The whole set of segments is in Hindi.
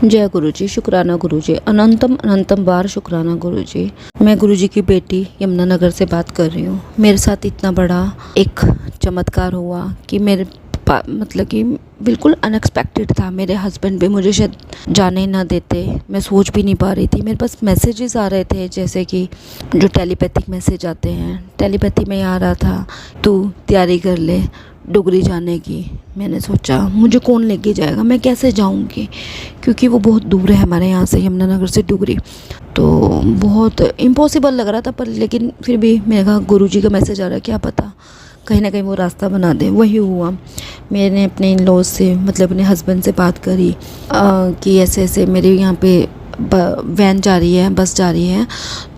जय गुरु जी, शुक्राना गुरु जी, अनंतम अनंतम बार शुक्राना गुरु जी। मैं गुरु जी की बेटी यमुनानगर से बात कर रही हूँ। मेरे साथ इतना बड़ा एक चमत्कार हुआ कि मेरे मतलब कि बिल्कुल अनएक्सपेक्टेड था। मेरे हस्बैंड भी मुझे शायद जाने ना देते, मैं सोच भी नहीं पा रही थी। मेरे पास मैसेजेस आ रहे थे जैसे कि जो टेलीपैथिक मैसेज आते हैं, टेलीपैथी में आ रहा था तू तैयारी कर ले डुगरी जाने की। मैंने सोचा मुझे कौन लेके जाएगा, मैं कैसे जाऊंगी, क्योंकि वो बहुत दूर है हमारे यहाँ से, यमुनानगर से डुगरी। तो बहुत इम्पॉसिबल लग रहा था, पर लेकिन फिर भी मैंने कहा गुरुजी का मैसेज आ रहा है, क्या पता कहीं ना कहीं वो रास्ता बना दे। वही हुआ। मैंने अपने इन लॉज से मतलब अपने हस्बैंड से बात करी कि ऐसे ऐसे मेरे यहाँ पे वैन जा रही है, बस जा रही है,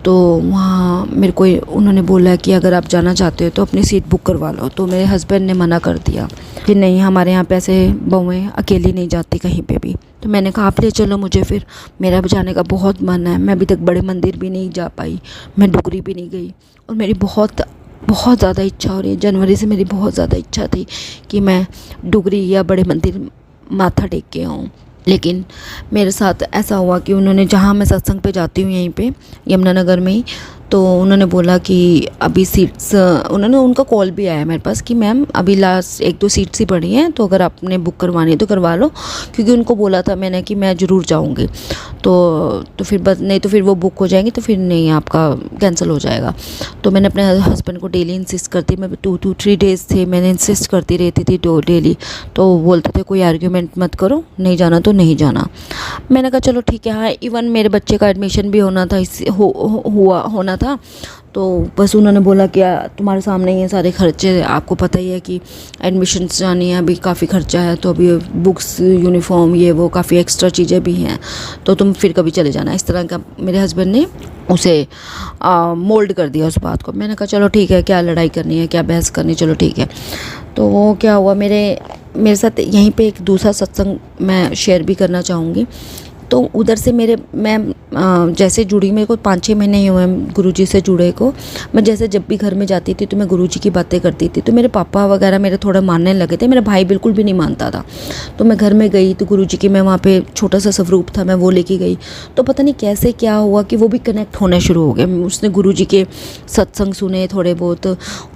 तो वहाँ मेरे को उन्होंने बोला कि अगर आप जाना चाहते हो तो अपनी सीट बुक करवा लो। तो मेरे हस्बैंड ने मना कर दिया कि नहीं, हमारे यहाँ पे ऐसे बहुएँ अकेली नहीं जाती कहीं पे भी। तो मैंने कहा आप ले चलो मुझे, फिर मेरा भी जाने का बहुत मन है। मैं अभी तक बड़े मंदिर भी नहीं जा पाई, मैं डुगरी भी नहीं गई, और मेरी बहुत बहुत ज़्यादा इच्छा हो रही है। जनवरी से मेरी बहुत ज़्यादा इच्छा थी कि मैं डुगरी या बड़े मंदिर माथा टेक के आऊँ। लेकिन मेरे साथ ऐसा हुआ कि उन्होंने, जहाँ मैं सत्संग पे जाती हूँ यहीं पे यमुनानगर में ही, तो उन्होंने बोला कि अभी सीट्स, उन्होंने उनका कॉल भी आया मेरे पास कि मैम अभी लास्ट 1-2 सीट्स ही पड़ी हैं, तो अगर आपने बुक करवानी है तो करवा लो, क्योंकि उनको बोला था मैंने कि मैं ज़रूर जाऊँगी। तो फिर बस नहीं तो फिर वो बुक हो जाएंगी, तो फिर नहीं आपका कैंसिल हो जाएगा। तो मैंने अपने हस्बैंड को डेली इंसिस्ट करती, मैं 2-3 डेज़ थे मैंने इंसिस्ट करती रहती थी डेली। तो वो बोलते थे कोई आर्ग्यूमेंट मत करो, नहीं जाना तो नहीं जाना। मैंने कहा चलो ठीक है। हाँ, इवन मेरे बच्चे का एडमिशन भी होना था, होना था। तो बस उन्होंने बोला कि तुम्हारे सामने ये सारे खर्चे, आपको पता ही है कि एडमिशन्स जानी है, अभी काफ़ी खर्चा है, तो अभी बुक्स, यूनिफॉर्म, ये वो काफ़ी एक्स्ट्रा चीज़ें भी हैं, तो तुम फिर कभी चले जाना। इस तरह का मेरे हस्बैंड ने उसे मोल्ड कर दिया उस बात को। मैंने कहा चलो ठीक है, क्या लड़ाई करनी है, क्या बहस करनी, चलो ठीक है। तो वो क्या हुआ, मेरे साथ यहीं पे एक दूसरा सत्संग मैं शेयर भी करना चाहूँगी। तो उधर से मैं जैसे जुड़ी, मेरे को 5-6 महीने ही हुए गुरुजी से जुड़े को। मैं जैसे जब भी घर में जाती थी तो मैं गुरुजी की बातें करती थी, तो मेरे पापा वगैरह मेरे थोड़ा मानने लगे थे। मेरा भाई बिल्कुल भी नहीं मानता था। तो मैं घर में गई तो गुरुजी की, मैं वहाँ पे छोटा सा स्वरूप था, मैं वो लेके गई। तो पता नहीं कैसे क्या हुआ कि वो भी कनेक्ट होने शुरू हो गए। उसने गुरुजी के सत्संग सुने थोड़े बहुत,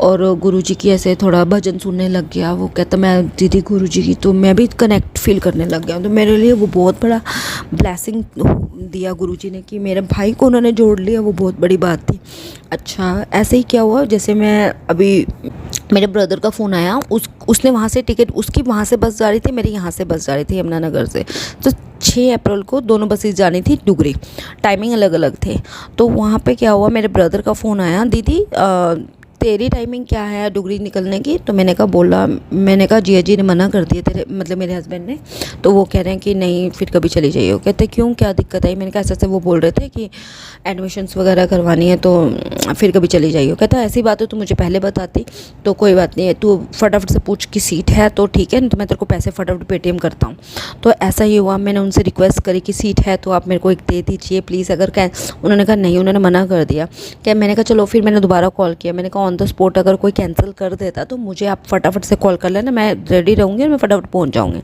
और गुरुजी की ऐसे थोड़ा भजन सुनने लग गया। वो कहता मैं दीदी गुरुजी की, तो मैं भी कनेक्ट फील करने लग गया। तो मेरे लिए वो बहुत बड़ा ब्लेसिंग दिया गुरुजी ने कि मेरे भाई को उन्होंने जोड़ लिया, वो बहुत बड़ी बात थी। अच्छा, ऐसे ही क्या हुआ, जैसे मैं अभी मेरे ब्रदर का फ़ोन आया, उसने वहाँ से टिकट, उसकी वहाँ से बस जा रही थी, मेरी यहाँ से बस जा रही थी यमुनानगर से। तो 6 अप्रैल को दोनों बसेस जानी थी डुगरी, टाइमिंग अलग अलग थे। तो वहाँ पे क्या हुआ, मेरे ब्रदर का फ़ोन आया, दीदी तेरी टाइमिंग क्या है डुगरी निकलने की। तो मैंने कहा जिया जी ने मना कर दिया, तेरे मतलब मेरे हस्बैंड ने। तो वो कह रहे हैं कि नहीं फिर कभी चली जाइए। कहते क्यों, क्या दिक्कत आई। मैंने कहा ऐसे वो बोल रहे थे कि एडमिशन्स वगैरह करवानी है, तो फिर कभी चली जाइए। कहता ऐसी बात है तो मुझे पहले बताती। तो कोई बात नहीं है, तू फटाफट से पूछ कि सीट है तो ठीक है, नहीं तो मैं तेरे को पैसे फटाफट पेटीएम करता हूँ। तो ऐसा ही हुआ। मैंने उनसे रिक्वेस्ट करी कि सीट है तो आप मेरे को एक दे दीजिए प्लीज़। अगर उन्होंने कहा नहीं, उन्होंने मना कर दिया। क्या, मैंने कहा चलो, फिर मैंने दोबारा कॉल किया। मैंने कहा ऑन द स्पॉट अगर कोई कैंसिल कर देता तो मुझे आप फटाफट से कॉल कर लेना, मैं रेडी रहूँगी और मैं फटाफट पहुँच जाऊँगी।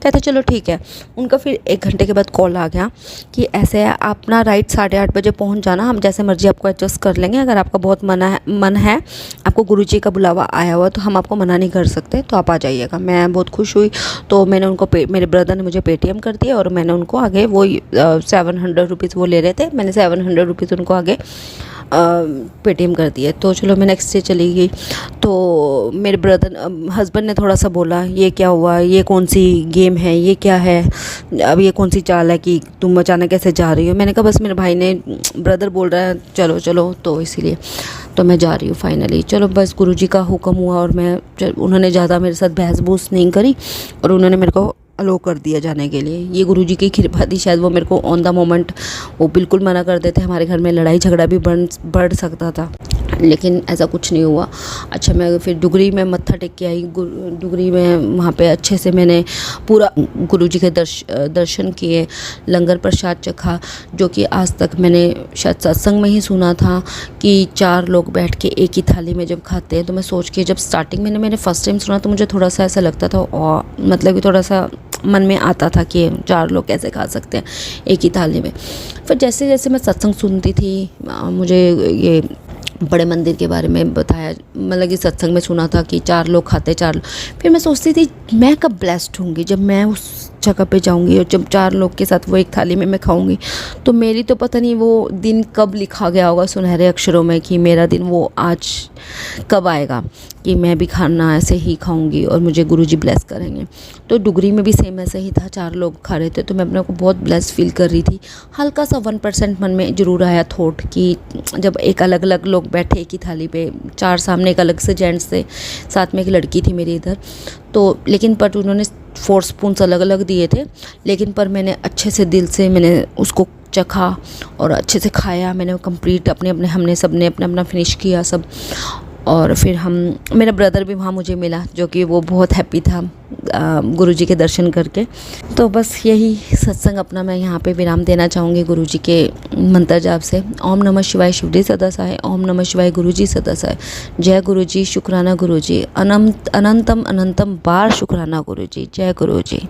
कहते चलो ठीक है। उनका फिर 1 घंटे के बाद कॉल आ गया कि ऐसे है, आप ना राइट 8:30 बजे पहुँच जाना, हम जैसे मर्जी आपको एडजस्ट कर लेंगे। अगर आपका बहुत मन है, आपको गुरुजी का बुलावा आया हुआ, तो हम आपको मना नहीं कर सकते, तो आप आ जाइएगा। मैं बहुत खुश हुई। तो मैंने उनको मेरे ब्रदर ने मुझे पेटीएम कर दिया, और मैंने उनको आगे वो 700 रुपीज़ वो ले रहे थे, मैंने 700 रुपीज़ उनको आगे पेटीएम कर दिए। तो चलो मैं नेक्स्ट डे चली गई। तो मेरे हस्बैंड ने थोड़ा सा बोला ये क्या हुआ, ये कौन सी गेम है, ये क्या है, अब ये कौन सी चाल है कि तुम अचानक कैसे जा रही हो। मैंने कहा बस मेरे भाई ने, ब्रदर बोल रहा है चलो चलो, तो इसीलिए तो मैं जा रही हूँ फाइनली। चलो बस गुरुजी का हुक्म हुआ, और उन्होंने ज़्यादा मेरे साथ बहस बूस नहीं करी, और उन्होंने मेरे को अलो कर दिया जाने के लिए। ये गुरुजी की कृपा थी शायद। वो मेरे को ऑन द मोमेंट वो बिल्कुल मना कर देते, हमारे घर में लड़ाई झगड़ा भी बढ़ सकता था। लेकिन ऐसा कुछ नहीं हुआ। अच्छा, मैं फिर डुगरी में मत्था टेक के आई। डुगरी में वहाँ पे अच्छे से मैंने पूरा गुरुजी के दर्शन किए, लंगर प्रसाद चखा, जो कि आज तक मैंने शायद सत्संग में ही सुना था कि 4 लोग बैठ के एक ही थाली में जब खाते हैं। तो मैं सोच के जब स्टार्टिंग में मैंने फर्स्ट टाइम सुना तो मुझे थोड़ा सा ऐसा लगता था, और मतलब कि थोड़ा सा मन में आता था कि 4 लोग कैसे खा सकते हैं एक ही थाली में। फिर जैसे जैसे मैं सत्संग सुनती थी, मुझे ये बड़े मंदिर के बारे में बताया, मतलब कि सत्संग में सुना था कि 4 लोग खाते, 4। फिर मैं सोचती थी मैं कब ब्लेस्ड होंगी जब मैं उस जगह पे जाऊंगी और जब 4 लोग के साथ वो एक थाली में मैं खाऊंगी। तो मेरी तो पता नहीं वो दिन कब लिखा गया होगा सुनहरे अक्षरों में कि मेरा दिन वो आज कब आएगा कि मैं भी खाना ऐसे ही खाऊंगी और मुझे गुरुजी ब्लेस करेंगे। तो डुगरी में भी सेम ऐसा ही था, 4 लोग खा रहे थे तो मैं अपने को बहुत ब्लेस फील कर रही थी। हल्का सा 1% मन में ज़रूर आया थॉट कि जब एक अलग अलग लोग बैठे एक ही थाली पे, 4 सामने एक अलग से जेंट्स थे, साथ में एक लड़की थी मेरी इधर, तो लेकिन पर उन्होंने 4 स्पून्स अलग अलग दिए थे, लेकिन पर मैंने अच्छे से दिल से मैंने उसको चखा और अच्छे से खाया। मैंने कंप्लीट हमने सब ने अपना अपना फिनिश किया सब। और फिर मेरा ब्रदर भी वहाँ मुझे मिला, जो कि वो बहुत हैप्पी था गुरुजी के दर्शन करके। तो बस यही सत्संग अपना मैं यहाँ पे विराम देना चाहूँगी गुरुजी के मंत्र जाप से। ओम नमः शिवाय शिवजी सदा सहाय, ओम नमः शिवाय गुरुजी सदा सहाय। जय गुरुजी, शुक्राना गुरुजी, अनंतम अनंतम बार शुक्राना गुरुजी। जय गुरुजी।